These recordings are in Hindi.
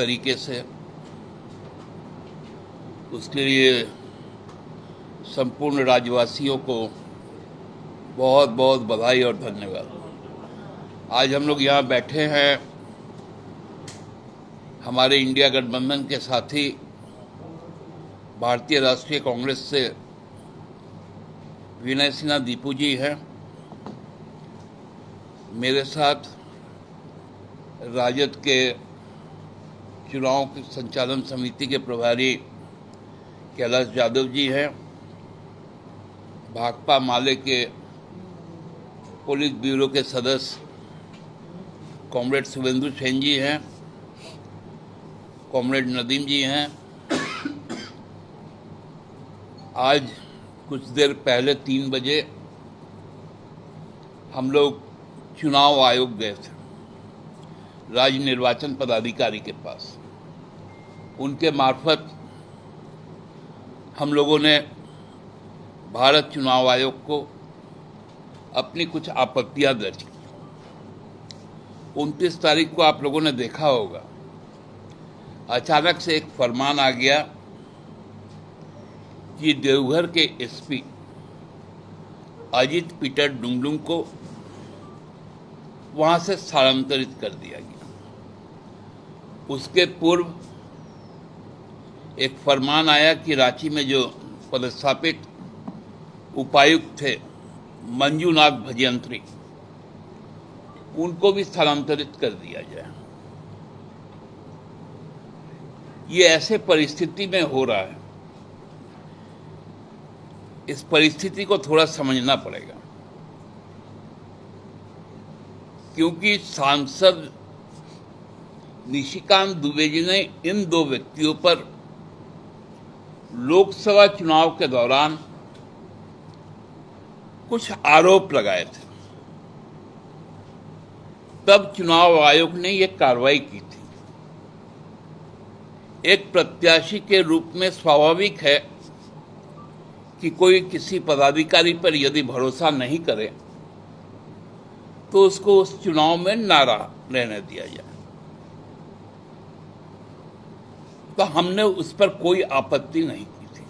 तरीके से, उसके लिए संपूर्ण राज्यवासियों को बहुत बहुत बधाई और धन्यवाद। आज हम लोग यहाँ बैठे हैं हमारे इंडिया गठबंधन के साथी भारतीय राष्ट्रीय कांग्रेस से विनय सिन्हा दीपू जी हैं, मेरे साथ राजद के चुनाव की संचालन समिति के प्रभारी कैलाश यादव जी हैं, भाकपा माले के पुलिस ब्यूरो के सदस्य कॉमरेड शुभेंदु सेन जी हैं, कॉमरेड नदीम जी हैं। आज कुछ देर पहले 3 बजे हम लोग चुनाव आयोग गए थे, राज्य निर्वाचन पदाधिकारी के पास। उनके मार्फत हम लोगों ने भारत चुनाव आयोग को अपनी कुछ आपत्तियां दर्ज की। 29 तारीख को आप लोगों ने देखा होगा, अचानक से एक फरमान आ गया कि देवघर के एसपी अजित पीटर डुंगडुंग को वहां से स्थानांतरित कर दिया गया। उसके पूर्व एक फरमान आया कि रांची में जो पदस्थापित उपायुक्त थे मंजूनाथ भजयंत्री, उनको भी स्थानांतरित कर दिया जाए। ये ऐसे परिस्थिति में हो रहा है, इस परिस्थिति को थोड़ा समझना पड़ेगा, क्योंकि सांसद निशिकांत दुबे जी ने इन 2 व्यक्तियों पर लोकसभा चुनाव के दौरान कुछ आरोप लगाए थे। तब चुनाव आयोग ने यह कार्रवाई की थी। एक प्रत्याशी के रूप में स्वाभाविक है कि कोई किसी पदाधिकारी पर यदि भरोसा नहीं करे तो उसको उस चुनाव में ना रहने दिया जाए। तो हमने उस पर कोई आपत्ति नहीं की थी।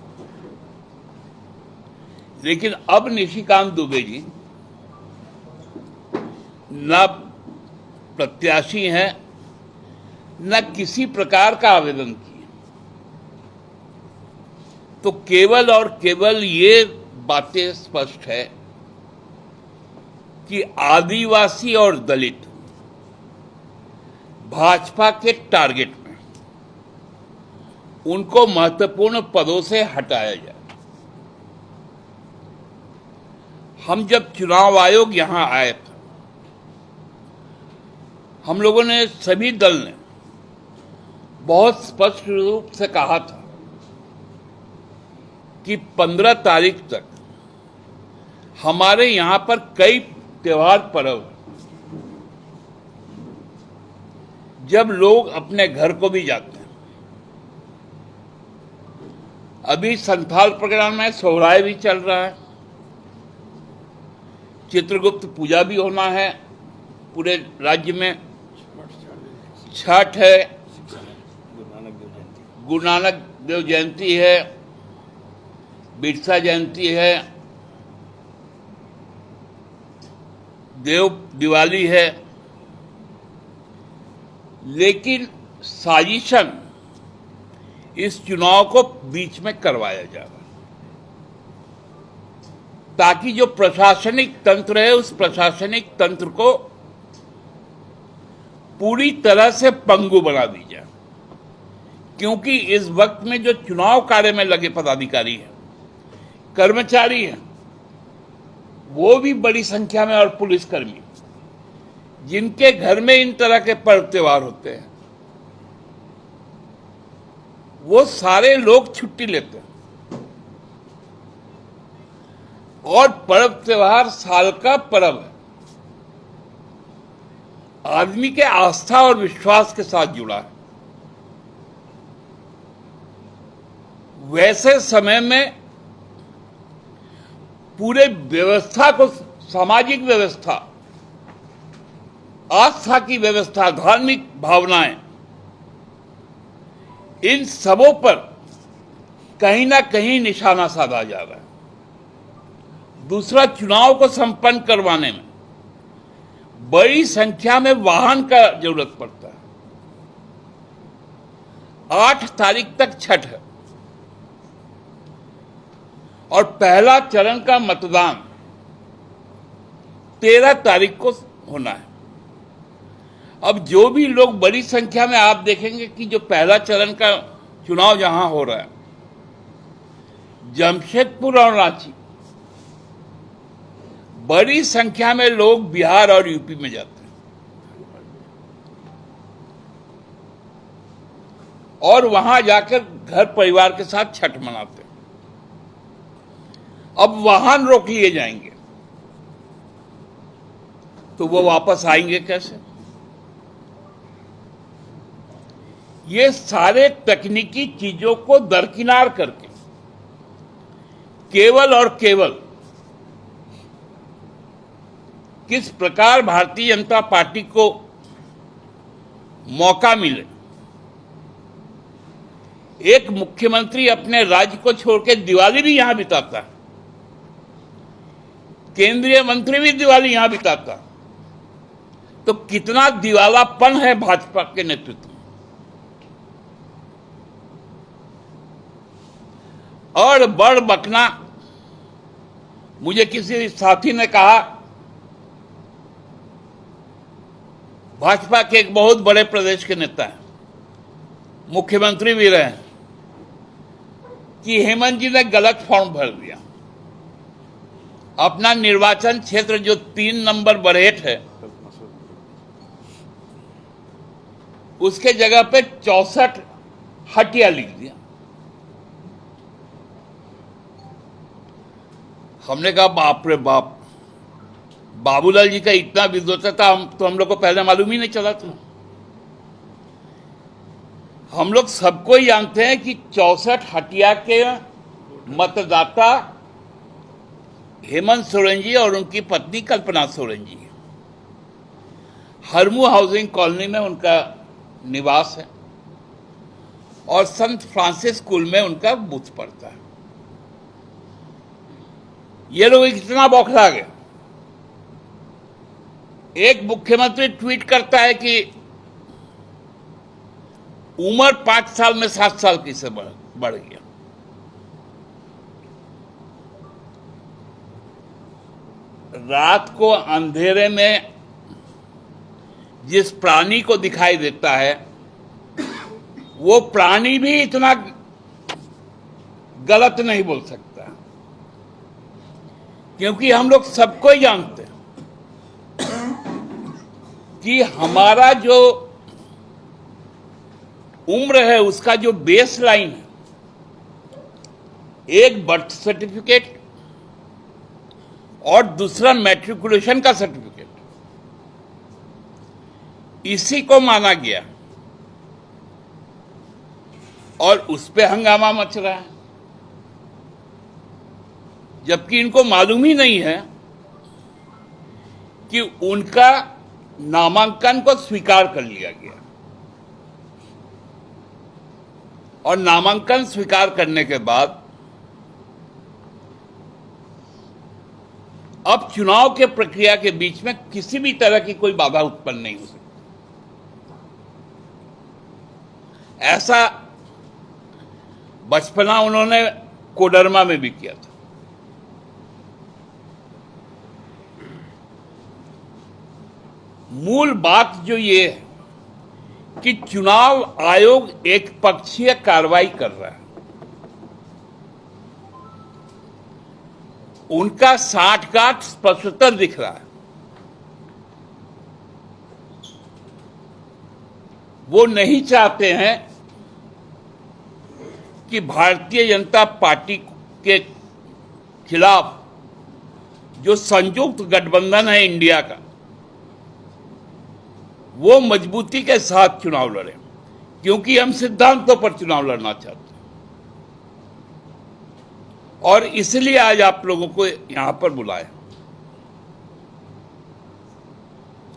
लेकिन अब निशिकांत दुबे जी न प्रत्याशी हैं, न किसी प्रकार का आवेदन किए, तो केवल और केवल ये बातें स्पष्ट है कि आदिवासी और दलित भाजपा के टारगेट में, उनको महत्वपूर्ण पदों से हटाया जाए। हम जब चुनाव आयोग यहां आए थे, हम लोगों ने, सभी दल ने बहुत स्पष्ट रूप से कहा था कि 15 तारीख तक हमारे यहां पर कई त्योहार पर्व हैं, जब लोग अपने घर को भी जाते हैं। अभी संथाल परगना में सोहराय भी चल रहा है, चित्रगुप्त पूजा भी होना है पूरे राज्य में, छठ है, गुरु नानक देव जयंती है, बिरसा जयंती है, देव दिवाली है। लेकिन साजिशन इस चुनाव को बीच में करवाया जा रहा है, ताकि जो प्रशासनिक तंत्र है, उस प्रशासनिक तंत्र को पूरी तरह से पंगु बना दी जाए। क्योंकि इस वक्त में जो चुनाव कार्य में लगे पदाधिकारी हैं, कर्मचारी हैं, वो भी बड़ी संख्या में, और पुलिसकर्मी, जिनके घर में इन तरह के पर्व त्योहार होते हैं, वो सारे लोग छुट्टी लेते हैं। और पर्व त्योहार साल का पर्व है, आदमी के आस्था और विश्वास के साथ जुड़ा है। वैसे समय में पूरे व्यवस्था को, सामाजिक व्यवस्था, आस्था की व्यवस्था, धार्मिक भावनाएं इन सबों पर कहीं ना कहीं निशाना साधा जा रहा है। दूसरा, चुनाव को संपन्न करवाने में बड़ी संख्या में वाहन का जरूरत पड़ता है। 8 तारीख तक छठ है और पहला चरण का मतदान 13 तारीख को होना है। अब जो भी लोग, बड़ी संख्या में आप देखेंगे कि जो पहला चरण का चुनाव जहां हो रहा है, जमशेदपुर और रांची, बड़ी संख्या में लोग बिहार और यूपी में जाते हैं और वहां जाकर घर परिवार के साथ छठ मनाते हैं। अब वाहन रोक लिए जाएंगे तो वो वापस आएंगे कैसे? ये सारे तकनीकी चीजों को दरकिनार करके केवल और केवल किस प्रकार भारतीय जनता पार्टी को मौका मिले, एक मुख्यमंत्री अपने राज्य को छोड़ के दिवाली भी यहां बिताता है, केंद्रीय मंत्री भी दिवाली यहां बिताता, तो कितना दिवालापन है भाजपा के नेतृत्व में। और बड़ बकना, मुझे किसी साथी ने कहा, भाजपा के एक बहुत बड़े प्रदेश के नेता हैं, मुख्यमंत्री भी रहे, कि हेमंत जी ने गलत फॉर्म भर दिया। अपना निर्वाचन क्षेत्र जो 3 नंबर बरहेट है, उसके जगह पे 64 हटिया लिख दिया। हमने कहा बाप रे बाप, बाबूलाल जी का इतना विद्वता था, हम लोग को पहले मालूम ही नहीं चला था। हम लोग सबको ही जानते हैं कि 64 हटिया के मतदाता हेमंत सोरेन जी और उनकी पत्नी कल्पना सोरेन जी। हरमू हाउसिंग कॉलोनी में उनका निवास है और संत फ्रांसिस स्कूल में उनका बूथ पड़ता है। ये लोग इतना बौखला गए। एक मुख्यमंत्री ट्वीट करता है कि उम्र 5 साल में 7 साल की से बढ़ गया। रात को अंधेरे में जिस प्राणी को दिखाई देता है, वो प्राणी भी इतना गलत नहीं बोल सकता, क्योंकि हम लोग सबको ही जानते हैं कि हमारा जो उम्र है, उसका जो बेस लाइन है, एक बर्थ सर्टिफिकेट और दूसरा मैट्रिकुलेशन का सर्टिफिकेट, इसी को माना गया और उस पे हंगामा मच रहा है, जबकि इनको मालूम ही नहीं है कि उनका नामांकन को स्वीकार कर लिया गया और नामांकन स्वीकार करने के बाद अब चुनाव के प्रक्रिया के बीच में किसी भी तरह की कोई बाधा उत्पन्न नहीं हो सकती। ऐसा बचपना उन्होंने कोडरमा में भी किया था। मूल बात जो ये है कि चुनाव आयोग एक पक्षीय कार्रवाई कर रहा है। उनका साठगांठ स्पष्टतर दिख रहा है। वो नहीं चाहते हैं कि भारतीय जनता पार्टी के खिलाफ जो संयुक्त गठबंधन है इंडिया का, वो मजबूती के साथ चुनाव लड़े, क्योंकि हम सिद्धांतों पर चुनाव लड़ना चाहते हैं। और इसलिए आज आप लोगों को यहां पर बुलाया।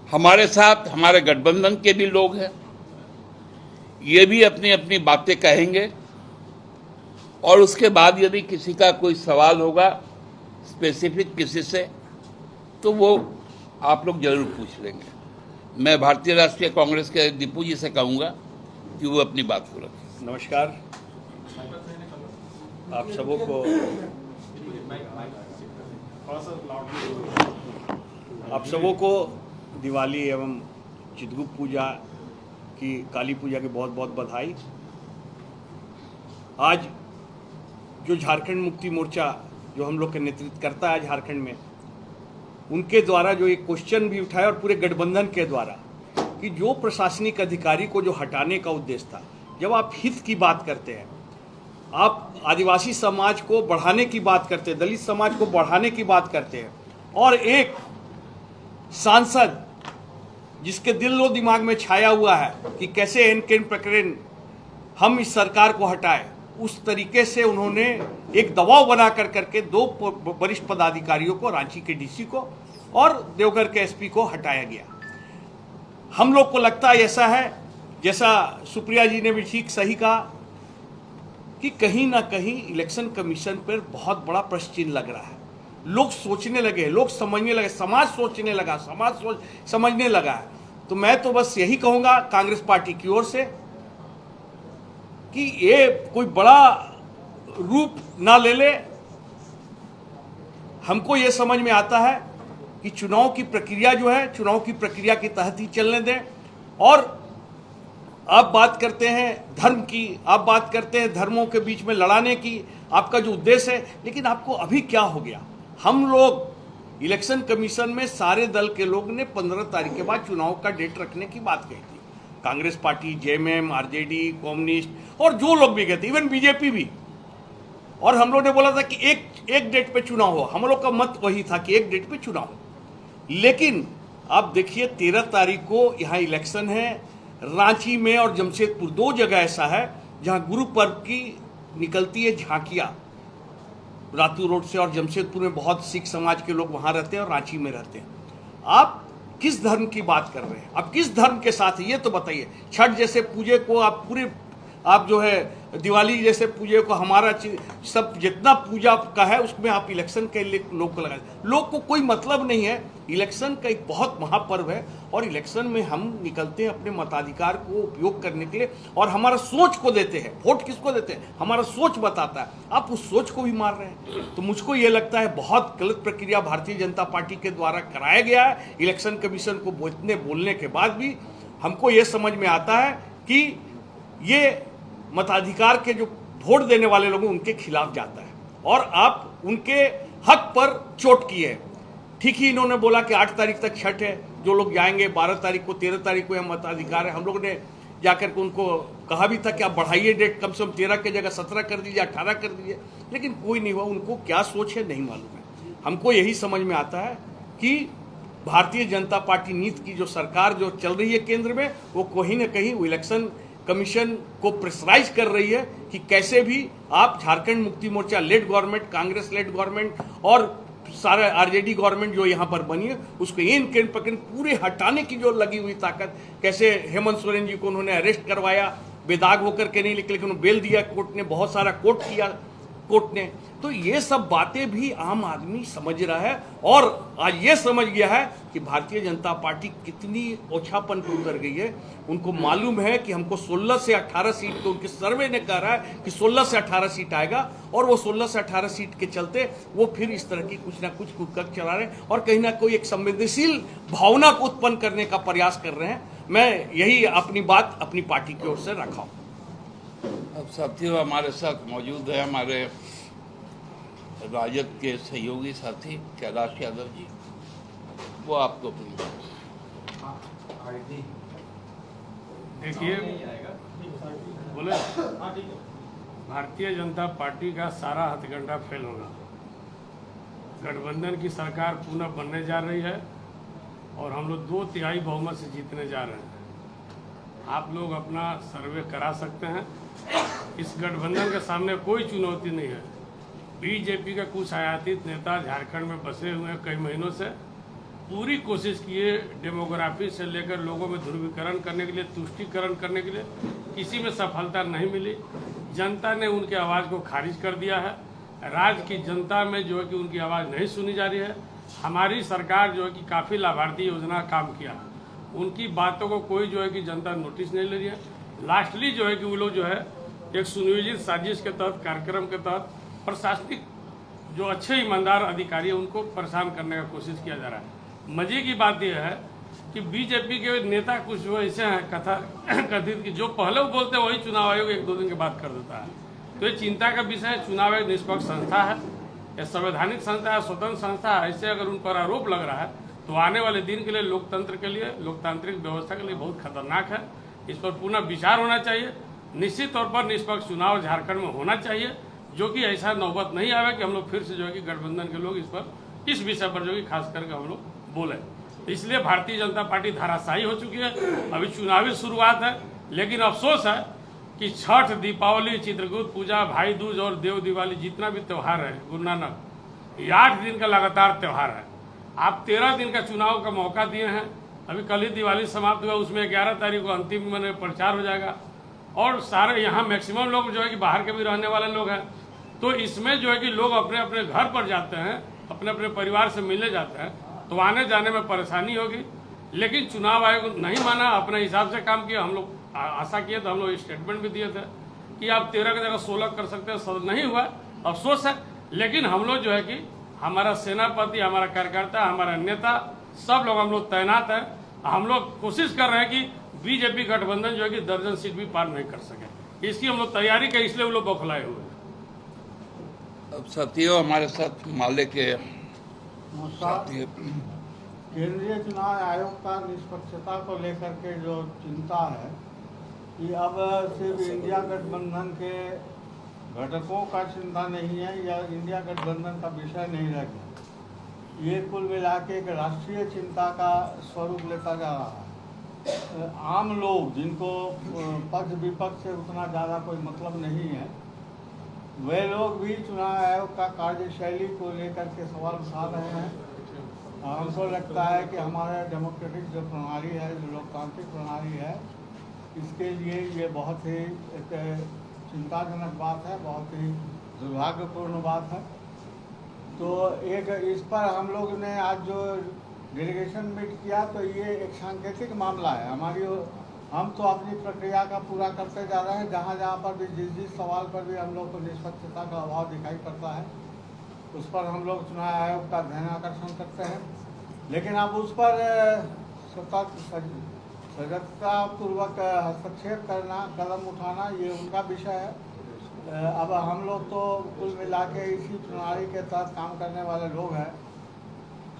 हमारे साथ हमारे गठबंधन के भी लोग हैं। ये भी अपनी अपनी बातें कहेंगे और उसके बाद यदि किसी का कोई सवाल होगा स्पेसिफिक किसी से तो वो आप लोग जरूर पूछ लेंगे। मैं भारतीय राष्ट्रीय कांग्रेस के दीपू जी से कहूँगा कि वो अपनी बात को रखें। नमस्कार, आप सबों को दिवाली एवं चित्रगुप्त पूजा की, काली पूजा की बहुत बहुत बधाई। आज जो झारखंड मुक्ति मोर्चा जो हम लोग का नेतृत्व करता है झारखंड में, उनके द्वारा जो एक क्वेश्चन भी उठाया और पूरे गठबंधन के द्वारा कि जो प्रशासनिक अधिकारी को जो हटाने का उद्देश्य था, जब आप हित की बात करते हैं, आप आदिवासी समाज को बढ़ाने की बात करते हैं, दलित समाज को बढ़ाने की बात करते हैं, और एक सांसद जिसके दिल व दिमाग में छाया हुआ है कि कैसे एन प्रकरण हम इस सरकार को हटाएं, उस तरीके से उन्होंने एक दबाव बना करके दो वरिष्ठ पदाधिकारियों को, रांची के डीसी को और देवघर के एसपी को हटाया गया। हम लोग को लगता है ऐसा है, जैसा सुप्रिया जी ने भी ठीक सही कहा कि कहीं ना कहीं इलेक्शन कमीशन पर बहुत बड़ा प्रश्न चिन्ह लग रहा है। लोग सोचने लगे, लोग समझने लगे, समाज सोचने लगा, समझने लगा है। तो मैं तो बस यही कहूँगा कांग्रेस पार्टी की ओर से कि ये कोई बड़ा रूप ना ले ले। हमको ये समझ में आता है कि चुनाव की प्रक्रिया जो है, चुनाव की प्रक्रिया के तहत ही चलने दें। और आप बात करते हैं धर्म की, आप बात करते हैं धर्मों के बीच में लड़ाने की, आपका जो उद्देश्य है, लेकिन आपको अभी क्या हो गया? हम लोग इलेक्शन कमीशन में सारे दल के लोग ने 15 तारीख के बाद चुनाव का डेट रखने की बात कही थी। Congress party, JMM, RJD, communist और जो लोग भी गए थे, इवन बीजेपी भी। और हम लोग ने बोला था कि एक डेट पे चुनाव हो। हम लोग का मत वही था कि एक डेट पे चुनाव हो। लेकिन आप देखिए 13 तारीख को यहाँ इलेक्शन है। रांची में और जमशेदपुर, दो जगह ऐसा है जहाँ गुरु पर्व की निकलती है झांकियाँ, रातू रोड से, और जमशेदपुर में बहुत सिख समाज के लोग वहाँ रहते हैं और रांची में रहते हैं। आप किस धर्म की बात कर रहे हैं? आप किस धर्म के साथ है ये तो बताइए। छठ जैसे पूजे को आप जो है दिवाली जैसे पूजे को, हमारा सब जितना पूजा का है उसमें आप इलेक्शन के लिए लोग को लगा। लोग को कोई मतलब नहीं है। इलेक्शन का एक बहुत महापर्व है और इलेक्शन में हम निकलते हैं अपने मताधिकार को उपयोग करने के लिए और हमारा सोच को देते हैं। वोट किसको देते हैं? हमारा सोच बताता है। आप उस सोच को भी मार रहे हैं। तो मुझको ये लगता है बहुत गलत प्रक्रिया भारतीय जनता पार्टी के द्वारा कराया गया है। इलेक्शन कमीशन को इतने बोलने के बाद भी हमको ये समझ में आता है कि ये मताधिकार के जो वोट देने वाले लोग उनके खिलाफ जाता है और आप उनके हक पर चोट किए। ठीक ही इन्होंने बोला कि 8 तारीख तक छठ है, जो लोग जाएंगे 12 तारीख को, 13 तारीख को यह मताधिकार है। हम लोग ने जाकर के उनको कहा भी था कि आप बढ़ाइए डेट, कम से कम 13 की जगह 17 कर दीजिए, 18 कर दीजिए, लेकिन कोई नहीं हुआ। उनको क्या सोच है नहीं मालूम है। हमको यही समझ में आता है कि भारतीय जनता पार्टी नीति की जो सरकार जो चल रही है केंद्र में, वो कहीं ना कहीं इलेक्शन कमीशन को प्रेशराइज कर रही है कि कैसे भी आप Jharkhand Mukti Morcha led government, Congress led government और सारा आरजेडी गवर्नमेंट जो यहाँ पर बनी है, उसको इन केंद्र पकड़ पूरे हटाने की जो लगी हुई ताकत, कैसे हेमंत सोरेन जी को उन्होंने अरेस्ट करवाया, बेदाग होकर के नहीं, लेकिन उन्होंने बेल दिया कोर्ट ने, बहुत सारा कोर्ट किया कोर्ट ने। तो ये सब बातें भी आम आदमी समझ रहा है और आज ये समझ गया है कि भारतीय जनता पार्टी कितनी ओछापन पे उतर गई है। उनको मालूम है कि हमको 16 से 18 सीट, तो उनके सर्वे ने कह रहा है कि 16 से 18 सीट आएगा और वो 16 से 18 सीट के चलते वो फिर इस तरह की कुछ ना कुछ कुकक चला रहे हैं और कहीं ना कोई एक संवेदनशील भावना को उत्पन्न करने का प्रयास कर रहे हैं। मैं यही अपनी बात अपनी पार्टी की ओर से रखा हूँ। अब साथियों हमारे साथ मौजूद है हमारे राजद के सहयोगी साथी कैलाश यादव जी, वो आपको देखिए, बोले भारतीय जनता पार्टी का सारा हथकंडा फेल होगा। गठबंधन की सरकार पुनः बनने जा रही है और हम लोग 2/3 बहुमत से जीतने जा रहे हैं। आप लोग अपना सर्वे करा सकते हैं। इस गठबंधन के सामने कोई चुनौती नहीं है। बीजेपी का कुछ आयातित नेता झारखंड में बसे हुए हैं कई महीनों से पूरी कोशिश किए डेमोग्राफी से लेकर लोगों में ध्रुवीकरण करने के लिए, तुष्टीकरण करने के लिए, किसी में सफलता नहीं मिली। जनता ने उनकी आवाज़ को खारिज कर दिया है। राज्य की जनता में जो है कि उनकी आवाज़ नहीं सुनी जा रही है। हमारी सरकार जो है कि काफ़ी लाभार्थी योजना काम किया है, उनकी बातों को कोई जो है कि जनता नोटिस नहीं ले रही है। लास्टली जो है कि वो लोग जो है एक सुनियोजित साजिश के तहत, कार्यक्रम के तहत प्रशासनिक जो अच्छे ईमानदार अधिकारी हैं उनको परेशान करने का कोशिश किया जा रहा है। मजे की बात यह है कि बीजेपी के नेता कुछ जो ऐसे हैं कथित कि जो पहले वो बोलते हैं वही चुनाव आयोग 1-2 दिन के बाद कर देता है। तो ये चिंता का विषय है। चुनाव एक निष्पक्ष संस्था है, यह संवैधानिक संस्था है, स्वतंत्र संस्था है। ऐसे अगर उन पर आरोप लग रहा है तो आने वाले दिन के लिए, लोकतंत्र के लिए, लोकतांत्रिक व्यवस्था के लिए बहुत खतरनाक है। इस पर पुनः विचार होना चाहिए। निश्चित तौर पर निष्पक्ष चुनाव झारखंड में होना चाहिए, जो कि ऐसा नौबत नहीं आवे कि हम लोग फिर से जो है कि गठबंधन के लोग इस विषय पर जो कि खास करके हम लोग बोले। इसलिए भारतीय जनता पार्टी धाराशायी हो चुकी है। अभी चुनावी शुरुआत है, लेकिन अफसोस है कि छठ, दीपावली, चित्रकूट पूजा, भाई दूज और देव दिवाली जितना भी त्यौहार है, गुरु नानक, ये 8 दिन का लगातार त्यौहार है। आप 13 दिन का चुनाव का मौका दिए हैं। अभी कल ही दिवाली समाप्त हुआ, उसमें 11 तारीख को अंतिम में प्रचार हो जाएगा। और सारे यहाँ मैक्सिमम लोग जो है कि बाहर के भी रहने वाले लोग हैं। तो इसमें जो है कि लोग अपने अपने घर पर जाते हैं, अपने अपने परिवार से मिलने जाते हैं, तो आने जाने में परेशानी होगी। लेकिन चुनाव आयोग नहीं माना, अपने हिसाब से काम किया। हम लोग आशा किए थे, हम लोग स्टेटमेंट भी दिए थे कि आप 13 की जगह 16 कर सकते हैं, सब नहीं हुआ, अफसोस है। लेकिन हम लोग जो है कि हमारा सेनापति, हमारा कार्यकर्ता, हमारा नेता, सब लोग हम लोग तैनात हैं। हम लोग कोशिश कर रहे हैं कि बीजेपी गठबंधन जो है कि दर्जन सीट भी पार नहीं कर सके। इसकी हम लोग तैयारी की, इसलिए वो लोग बौखलाए हुए हैं। अब साथियों, हमारे साथ माले के साथी केंद्रीय चुनाव आयोग का निष्पक्षता को लेकर के जो चिंता है कि अब सिर्फ इंडिया गठबंधन के घटकों का चिंता नहीं है या इंडिया गठबंधन का विषय नहीं रह गया। ये कुल मिला के एक राष्ट्रीय चिंता का स्वरूप लेता जा रहा है। आम लोग जिनको पक्ष विपक्ष से उतना ज़्यादा कोई मतलब नहीं है, वे लोग भी चुनाव आयोग का कार्यशैली को लेकर के सवाल उठा रहे हैं। हमको लगता है कि हमारा डेमोक्रेटिक जो प्रणाली है, जो लोकतांत्रिक प्रणाली है, इसके लिए ये बहुत ही एक चिंताजनक बात है, बहुत ही दुर्भाग्यपूर्ण बात है। तो एक इस पर हम लोग ने आज जो डेलीगेशन मीट किया, तो ये एक सांकेतिक मामला है हमारी। हम तो अपनी प्रक्रिया का पूरा करते जा रहे हैं। जहाँ जहाँ पर भी जिस सवाल पर भी हम लोग को निष्पक्षता का अभाव दिखाई पड़ता है, उस पर हम लोग चुनाव आयोग का ध्यान आकर्षण करते हैं। लेकिन अब उस पर सजगतापूर्वक हस्तक्षेप करना, कदम उठाना, ये उनका विषय है। अब हम लोग तो कुल मिला के इसी प्रणाली के तहत काम करने वाले लोग हैं,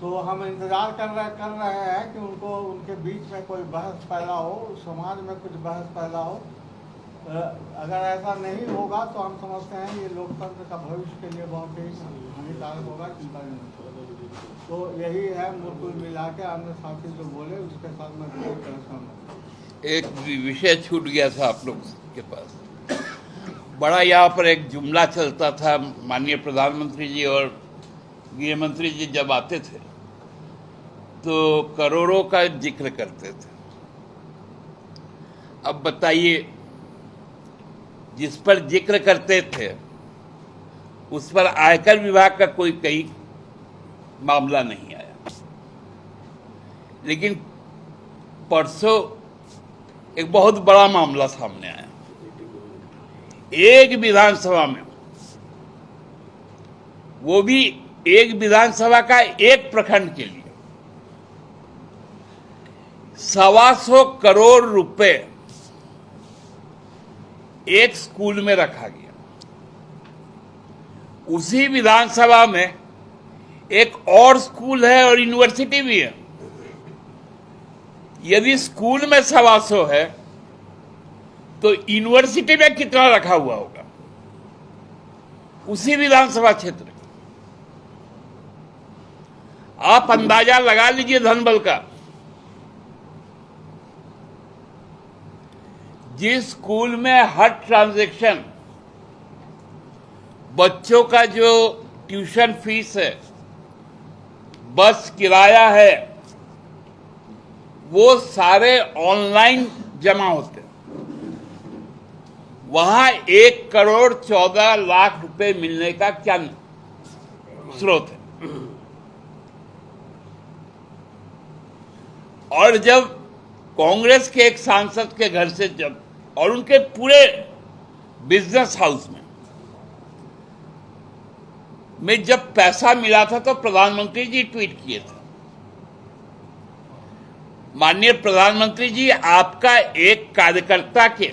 तो हम इंतज़ार कर रहे हैं कि उनके बीच में कोई बहस पैदा हो, समाज में कुछ बहस पैदा हो। अगर ऐसा नहीं होगा तो हम समझते हैं ये लोकतंत्र का भविष्य के लिए बहुत ही हानिकारक होगा, चिंताजनक होगा। तो यही है कुल मिला के। अन्य साथी जो बोले उसके साथ मैं पूरी तरह सहमत। एक विषय छूट गया था आप लोग के पास। बड़ा यहाँ पर एक जुमला चलता था, माननीय प्रधानमंत्री जी और गृह मंत्री जी जब आते थे तो करोड़ों का जिक्र करते थे। अब बताइए, जिस पर जिक्र करते थे उस पर आयकर विभाग का कोई कहीं मामला नहीं आया। लेकिन परसों एक बहुत बड़ा मामला सामने आया, एक विधानसभा में, वो भी एक विधानसभा का एक प्रखंड के लिए 125 करोड़ रुपए एक स्कूल में रखा गया। उसी विधानसभा में एक और स्कूल है और यूनिवर्सिटी भी है। यदि स्कूल में 125 है तो यूनिवर्सिटी में कितना रखा हुआ होगा उसी विधानसभा क्षेत्र में? आप अंदाजा लगा लीजिए धनबल का। जिस स्कूल में हर ट्रांजैक्शन, बच्चों का जो ट्यूशन फीस है, बस किराया है, वो सारे ऑनलाइन जमा होते हैं। वहां 1,14,00,000 रुपए मिलने का क्या स्रोत है? और जब कांग्रेस के एक सांसद के घर से जब और उनके पूरे बिजनेस हाउस में जब पैसा मिला था तो प्रधानमंत्री जी ट्वीट किए थे, माननीय प्रधानमंत्री जी, आपका एक कार्यकर्ता के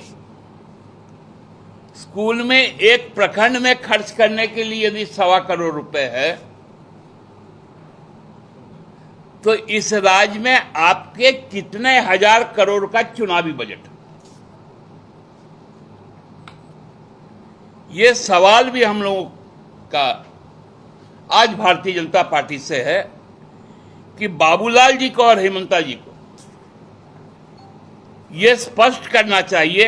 स्कूल में एक प्रखंड में खर्च करने के लिए यदि 1.25 करोड़ रुपए है, तो इस राज्य में आपके कितने हजार करोड़ का चुनावी बजट है? ये सवाल भी हम लोगों का आज भारतीय जनता पार्टी से है कि बाबूलाल जी को और हेमंता जी को ये स्पष्ट करना चाहिए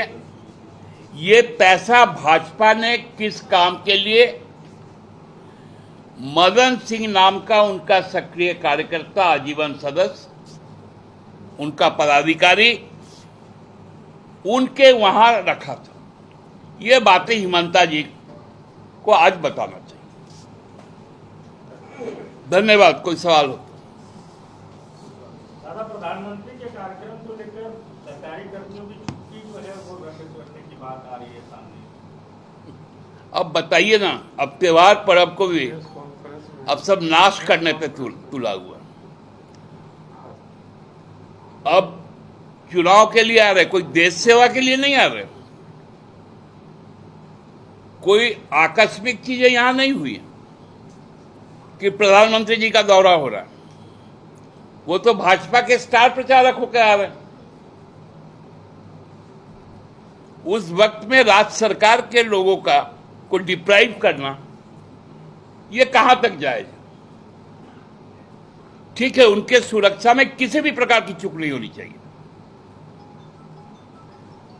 ये पैसा भाजपा ने किस काम के लिए, मदन सिंह नाम का उनका सक्रिय कार्यकर्ता, आजीवन सदस्य, उनका पदाधिकारी, उनके वहां रखा था। ये बातें हेमंता जी को आज बताना चाहिए। धन्यवाद। कोई सवाल हो? दादा, प्रधानमंत्री के कार्यक्रम को लेकर सरकारी कर्मियों की छुट्टी जो है वो रद्द करने की बात आ रही है सामने। अब बताइए ना, अब त्योहार पर्व को भी अब सब नाश करने पे तुला हुआ। अब चुनाव के लिए आ रहे, कोई देश सेवा के लिए नहीं आ रहे। कोई आकस्मिक चीजें यहां नहीं हुई कि प्रधानमंत्री जी का दौरा हो रहा है। वो तो भाजपा के स्टार प्रचारक होकर आ रहे हैं। उस वक्त में राज्य सरकार के लोगों का को डिप्राइव करना, ये कहां तक जाएगा? ठीक है, उनके सुरक्षा में किसी भी प्रकार की चूक नहीं होनी चाहिए,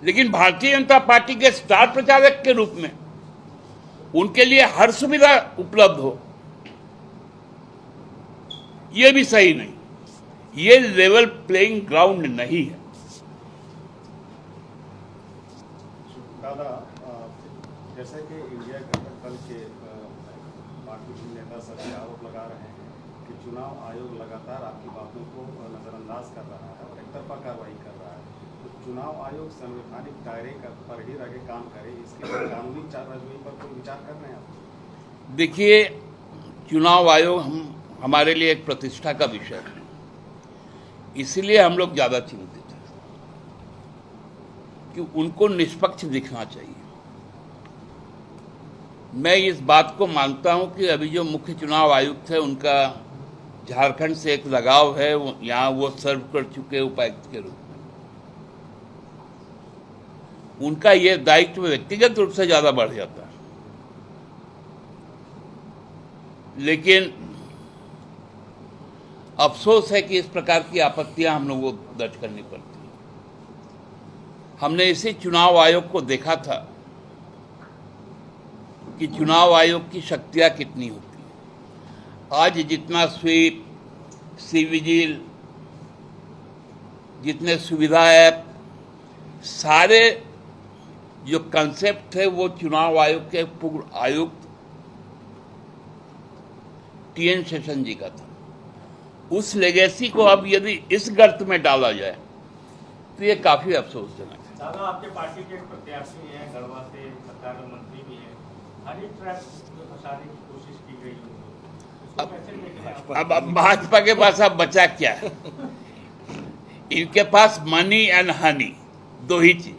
लेकिन भारतीय जनता पार्टी के स्टार प्रचारक के रूप में उनके लिए हर सुविधा उपलब्ध हो, यह भी सही नहीं। ये लेवल प्लेइंग ग्राउंड नहीं है। दादा, जैसे कि इंडिया गठबंधन दल के बाकी नेता सभी आरोप लगा रहे हैं कि चुनाव आयोग लगातार आपकी बातों को नजरअंदाज कर रहा है और एकतरफा कार्रवाई कर रहा है। तो चुनाव आयोग संवैधानिक दायरे पर ही रह के काम करे, इसके लिए कानूनी रवैये पर कोई विचार कर रहे हैं आप? देखिए, चुनाव आयोग हमारे लिए एक प्रतिष्ठा का विषय है, इसलिए हम लोग ज्यादा चिंतित हैं कि उनको निष्पक्ष दिखना चाहिए। मैं इस बात को मानता हूं कि अभी जो मुख्य चुनाव आयुक्त है उनका झारखंड से एक लगाव है, यहां वो सर्व कर चुके उपायुक्त के रूप में। उनका ये दायित्व व्यक्तिगत रूप से ज्यादा बढ़ जाता है, लेकिन अफसोस है कि इस प्रकार की आपत्तियां हम लोगों को दर्ज करनी पड़ती हैं। हमने इसी चुनाव आयोग को देखा था कि चुनाव आयोग की शक्तियां कितनी होती हैं। आज जितना स्वीप, सी विजिल, जितने सुविधा ऐप, सारे जो कंसेप्ट थे वो चुनाव आयोग के पूर्व आयुक्त टीएन शेषन जी का था। उस लेगेसी को अब यदि इस गर्त में डाला जाए तो ये काफी अफसोसजनक है। दादा, आपके पार्टी के एक प्रत्याशी हैं, गढ़वा से सरकार में मंत्री भी हैं, हनी ट्रैप जो फंसाने की कोशिश की गई है, उसको कैसे देख रहे हैं आप? अब भाजपा के पास अब बचा क्या है? इनके पास मनी एंड हनी, दो ही चीज।